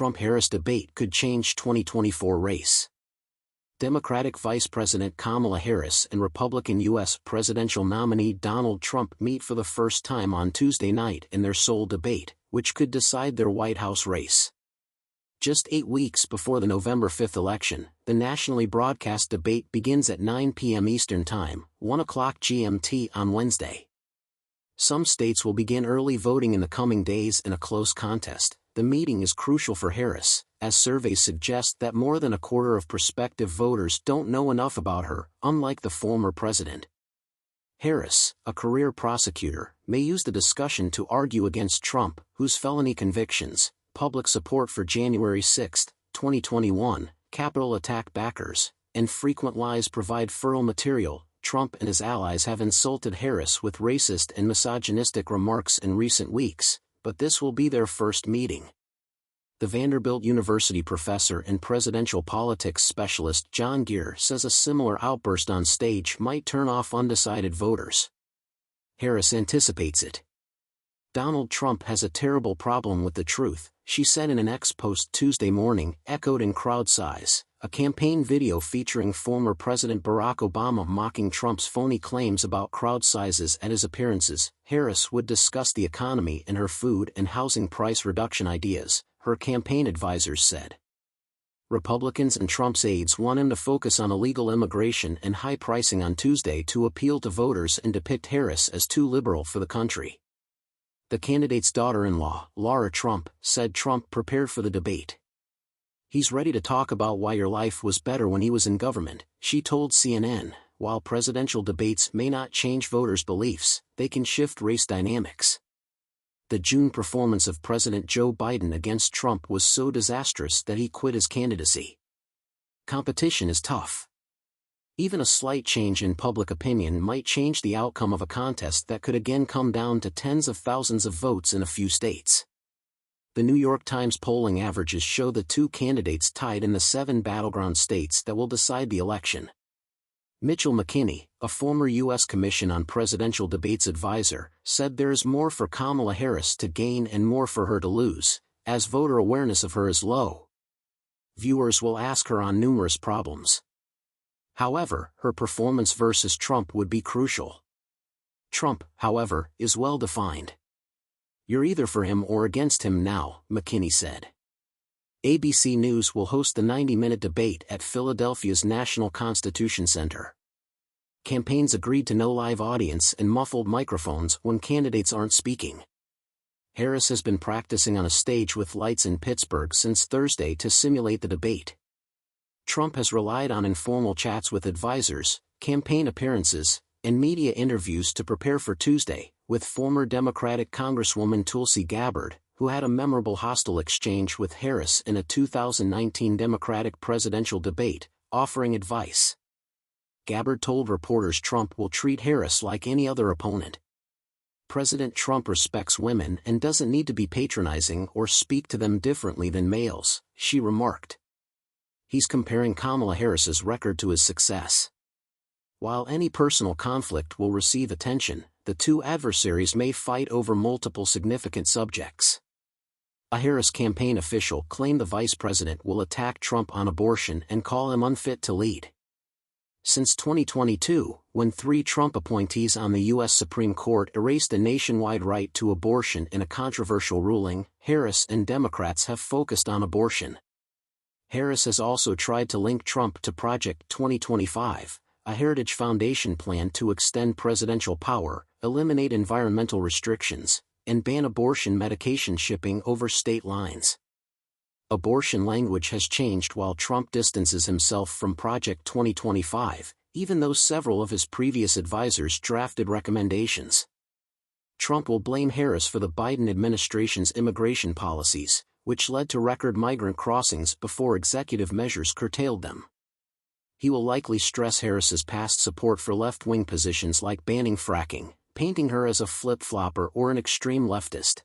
Trump-Harris debate could change 2024 race. Democratic Vice President Kamala Harris and Republican U.S. presidential nominee Donald Trump meet for the first time on Tuesday night in their sole debate, which could decide their White House race. Just 8 weeks before the November 5 election, the nationally broadcast debate begins at 9 p.m. Eastern Time, 1 o'clock GMT on Wednesday. Some states will begin early voting in the coming days in a close contest. The meeting is crucial for Harris, as surveys suggest that more than a quarter of prospective voters don't know enough about her, unlike the former president. Harris, a career prosecutor, may use the discussion to argue against Trump, whose felony convictions, public support for January 6, 2021, Capitol attack backers, and frequent lies provide fertile material. Trump and his allies have insulted Harris with racist and misogynistic remarks in recent weeks, but this will be their first meeting. The Vanderbilt University professor and presidential politics specialist John Geer says a similar outburst on stage might turn off undecided voters. Harris anticipates it. "Donald Trump has a terrible problem with the truth," she said in an X post Tuesday morning, echoed in crowd size. A campaign video featuring former President Barack Obama mocking Trump's phony claims about crowd sizes at his appearances. Harris would discuss the economy and her food and housing price reduction ideas, her campaign advisors said. Republicans and Trump's aides want him to focus on illegal immigration and high pricing on Tuesday to appeal to voters and depict Harris as too liberal for the country. The candidate's daughter-in-law, Laura Trump, said Trump prepared for the debate. "He's ready to talk about why your life was better when he was in government," she told CNN. While presidential debates may not change voters' beliefs, they can shift race dynamics. The June performance of President Joe Biden against Trump was so disastrous that he quit his candidacy. Competition is tough. Even a slight change in public opinion might change the outcome of a contest that could again come down to tens of thousands of votes in a few states. The New York Times polling averages show the two candidates tied in the 7 battleground states that will decide the election. Mitchell McKinney, a former U.S. Commission on Presidential Debates advisor, said there is more for Kamala Harris to gain and more for her to lose, as voter awareness of her is low. Viewers will ask her on numerous problems. However, her performance versus Trump would be crucial. Trump, however, is well defined. "You're either for him or against him now," McKinney said. ABC News will host the 90-minute debate at Philadelphia's National Constitution Center. Campaigns agreed to no live audience and muffled microphones when candidates aren't speaking. Harris has been practicing on a stage with lights in Pittsburgh since Thursday to simulate the debate. Trump has relied on informal chats with advisors, campaign appearances, and media interviews to prepare for Tuesday, with former Democratic Congresswoman Tulsi Gabbard, who had a memorable hostile exchange with Harris in a 2019 Democratic presidential debate, offering advice. Gabbard told reporters Trump will treat Harris like any other opponent. "President Trump respects women and doesn't need to be patronizing or speak to them differently than males," she remarked. He's comparing Kamala Harris's record to his success. While any personal conflict will receive attention, the two adversaries may fight over multiple significant subjects. A Harris campaign official claimed the vice president will attack Trump on abortion and call him unfit to lead. Since 2022, when 3 Trump appointees on the U.S. Supreme Court erased a nationwide right to abortion in a controversial ruling, Harris and Democrats have focused on abortion. Harris has also tried to link Trump to Project 2025, a Heritage Foundation plan to extend presidential power, eliminate environmental restrictions, and ban abortion medication shipping over state lines. Abortion language has changed while Trump distances himself from Project 2025, even though several of his previous advisors drafted recommendations. Trump will blame Harris for the Biden administration's immigration policies, which led to record migrant crossings before executive measures curtailed them. He will likely stress Harris's past support for left-wing positions like banning fracking, painting her as a flip-flopper or an extreme leftist.